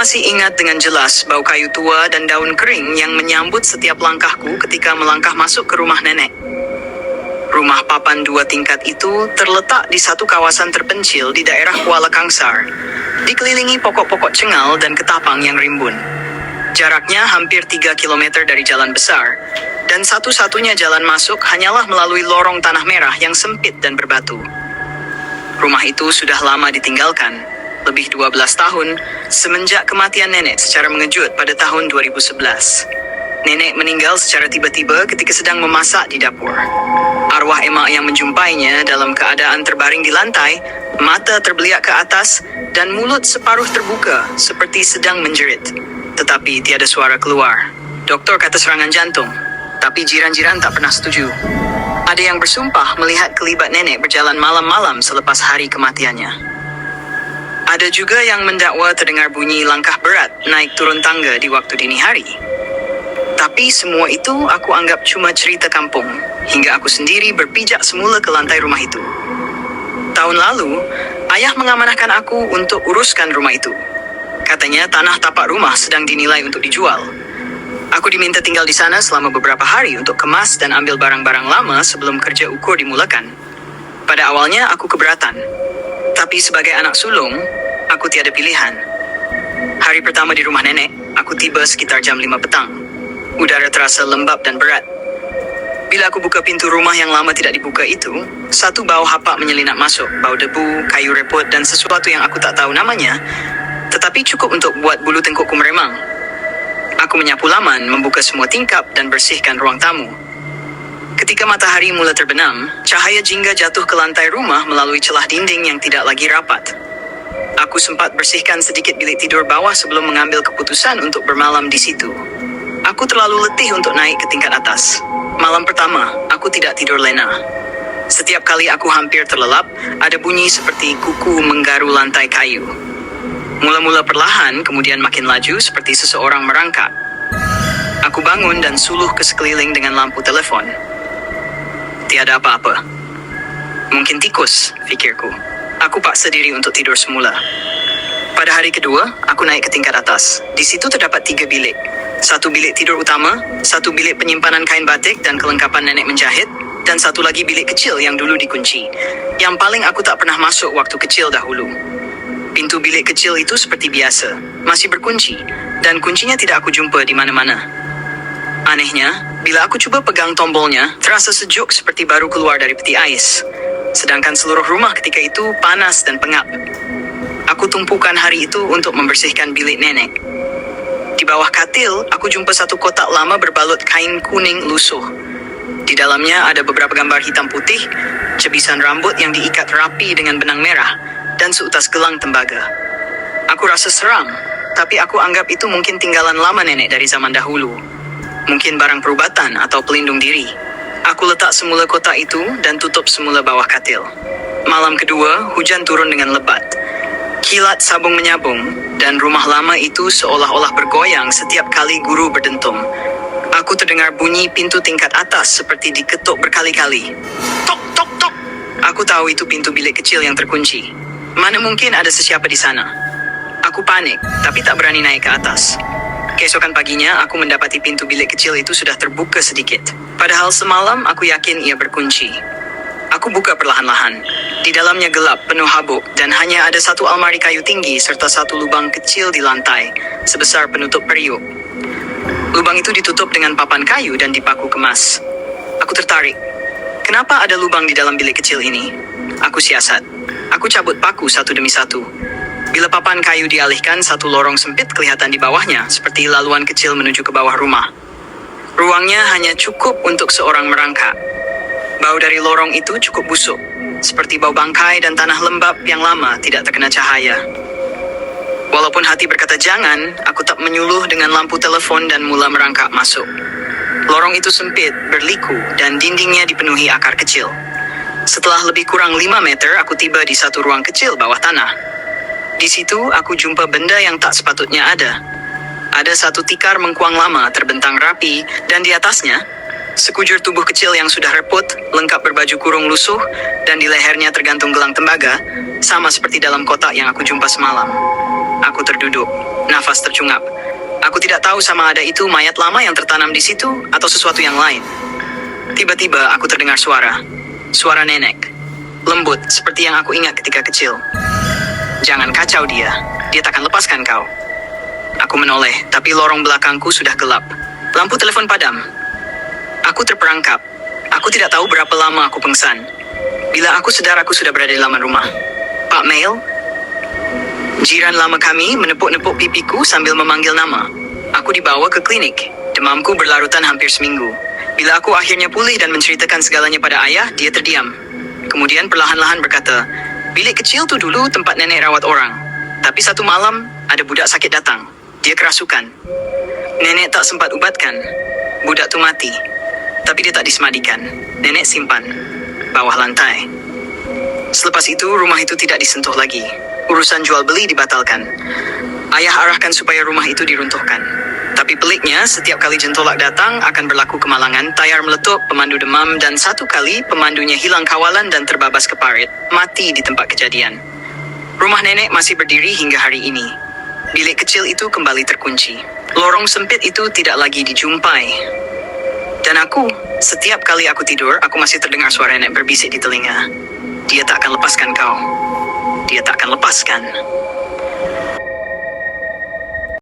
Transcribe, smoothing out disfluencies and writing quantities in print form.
masih ingat dengan jelas bau kayu tua dan daun kering yang menyambut setiap langkahku ketika melangkah masuk ke rumah nenek. Rumah papan 2 tingkat itu terletak di satu kawasan terpencil di daerah Kuala Kangsar, dikelilingi pokok-pokok cengal dan ketapang yang rimbun. Jaraknya hampir 3 km dari jalan besar, dan satu-satunya jalan masuk hanyalah melalui lorong tanah merah yang sempit dan berbatu. Rumah itu sudah lama ditinggalkan, lebih 12 tahun, semenjak kematian nenek secara mengejut pada tahun 2011. Nenek meninggal secara tiba-tiba ketika sedang memasak di dapur. Arwah emak yang menjumpainya dalam keadaan terbaring di lantai, mata terbeliak ke atas, dan mulut separuh terbuka seperti sedang menjerit. Tetapi tiada suara keluar. Doktor kata serangan jantung, tapi jiran-jiran tak pernah setuju. Ada yang bersumpah melihat kelibat nenek berjalan malam-malam selepas hari kematiannya. Ada juga yang mendakwa terdengar bunyi langkah berat naik turun tangga di waktu dini hari. Tapi semua itu aku anggap cuma cerita kampung, hingga aku sendiri berpijak semula ke lantai rumah itu. Tahun lalu, ayah mengamanahkan aku untuk uruskan rumah itu. Katanya tanah tapak rumah sedang dinilai untuk dijual. Aku diminta tinggal di sana selama beberapa hari untuk kemas dan ambil barang-barang lama sebelum kerja ukur dimulakan. Pada awalnya aku keberatan, tapi sebagai anak sulung, aku tiada pilihan. Hari pertama di rumah nenek, aku tiba sekitar jam 5 petang. Udara terasa lembab dan berat. Bila aku buka pintu rumah yang lama tidak dibuka itu, satu bau hapak menyelinap masuk, bau debu, kayu repot dan sesuatu yang aku tak tahu namanya, tetapi cukup untuk buat bulu tengkukku meremang. Aku menyapu laman, membuka semua tingkap dan bersihkan ruang tamu. Ketika matahari mula terbenam, cahaya jingga jatuh ke lantai rumah melalui celah dinding yang tidak lagi rapat. Aku sempat bersihkan sedikit bilik tidur bawah sebelum mengambil keputusan untuk bermalam di situ. Aku terlalu letih untuk naik ke tingkat atas. Malam pertama, aku tidak tidur lena. Setiap kali aku hampir terlelap, ada bunyi seperti kuku menggaru lantai kayu. Mula-mula perlahan, kemudian makin laju seperti seseorang merangkak. Aku bangun dan suluh ke sekeliling dengan lampu telepon. Tiada apa-apa. Mungkin tikus, fikirku. Aku paksa diri untuk tidur semula. Pada hari kedua, aku naik ke tingkat atas. Di situ terdapat 3 bilik. Satu bilik tidur utama, satu bilik penyimpanan kain batik dan kelengkapan nenek menjahit, dan satu lagi bilik kecil yang dulu dikunci. Yang paling aku tak pernah masuk waktu kecil dahulu. Pintu bilik kecil itu seperti biasa, masih berkunci, dan kuncinya tidak aku jumpa di mana-mana. Anehnya, bila aku cuba pegang tombolnya, terasa sejuk seperti baru keluar dari peti ais. Sedangkan seluruh rumah ketika itu panas dan pengap. Aku tumpukan hari itu untuk membersihkan bilik nenek. Di bawah katil, aku jumpa satu kotak lama berbalut kain kuning lusuh. Di dalamnya ada beberapa gambar hitam putih, cebisan rambut yang diikat rapi dengan benang merah, dan seutas gelang tembaga. Aku rasa seram, tapi aku anggap itu mungkin tinggalan lama nenek dari zaman dahulu. Mungkin barang perubatan atau pelindung diri. Aku letak semula kotak itu dan tutup semula bawah katil. Malam kedua, hujan turun dengan lebat. Kilat sabung menyabung, dan rumah lama itu seolah-olah bergoyang setiap kali guru berdentum. Aku terdengar bunyi pintu tingkat atas seperti diketuk berkali-kali. Tok, tok, tok. Aku tahu itu pintu bilik kecil yang terkunci. Mana mungkin ada sesiapa di sana. Aku panik, tapi tak berani naik ke atas. Keesokan paginya, aku mendapati pintu bilik kecil itu sudah terbuka sedikit. Padahal semalam aku yakin ia berkunci. Aku buka perlahan-lahan. Di dalamnya gelap, penuh habuk, dan hanya ada satu almari kayu tinggi serta satu lubang kecil di lantai, sebesar penutup periuk. Lubang itu ditutup dengan papan kayu dan dipaku kemas. Aku tertarik. Kenapa ada lubang di dalam bilik kecil ini? Aku siasat. Aku cabut paku satu demi satu. Bila papan kayu dialihkan, satu lorong sempit kelihatan di bawahnya, seperti laluan kecil menuju ke bawah rumah. Ruangnya hanya cukup untuk seorang merangkak. Bau dari lorong itu cukup busuk, seperti bau bangkai dan tanah lembab yang lama tidak terkena cahaya. Walaupun hati berkata jangan, aku tak menyuluh dengan lampu telepon dan mula merangkak masuk. Lorong itu sempit, berliku, dan dindingnya dipenuhi akar kecil. Setelah lebih kurang 5 meter, aku tiba di satu ruang kecil bawah tanah. Di situ, aku jumpa benda yang tak sepatutnya ada. Ada satu tikar mengkuang lama terbentang rapi, dan di atasnya, sekujur tubuh kecil yang sudah reput, lengkap berbaju kurung lusuh, dan di lehernya tergantung gelang tembaga, sama seperti dalam kotak yang aku jumpa semalam. Aku Aku terduduk, nafas tercungap. Aku tidak tahu sama ada itu mayat lama yang tertanam di situ atau sesuatu yang lain. Tiba-tiba aku terdengar suara. Suara nenek. Lembut, seperti yang aku ingat ketika kecil. Jangan kacau dia. Dia takkan lepaskan kau. Aku menoleh, tapi lorong belakangku sudah gelap. Lampu telepon padam. Aku terperangkap. Aku tidak tahu berapa lama aku pingsan. Bila aku sadar, aku sudah berada di halaman rumah. Pak Mail? Jiran lama kami menepuk-nepuk pipiku sambil memanggil nama. Aku dibawa ke klinik. Demamku berlarutan hampir seminggu. Bila aku akhirnya pulih dan menceritakan segalanya pada ayah, dia terdiam. Kemudian perlahan-lahan berkata, bilik kecil tu dulu tempat nenek rawat orang. Tapi satu malam, ada budak sakit datang. Dia kerasukan. Nenek tak sempat ubatkan. Budak tu mati. Tapi dia tak disemadikan. Nenek simpan. Bawah lantai. Selepas itu, rumah itu tidak disentuh lagi. Urusan jual beli dibatalkan. Ayah arahkan supaya rumah itu diruntuhkan. Tapi peliknya, setiap kali jentolak datang akan berlaku kemalangan, tayar meletup, pemandu demam, dan satu kali pemandunya hilang kawalan dan terbabas ke parit, mati di tempat kejadian. Rumah nenek masih berdiri hingga hari ini. Bilik kecil itu kembali terkunci. Lorong sempit itu tidak lagi dijumpai. Dan aku, setiap kali aku tidur, aku masih terdengar suara nenek berbisik di telinga. Dia tak akan lepaskan kau. Dia tak akan lepaskan.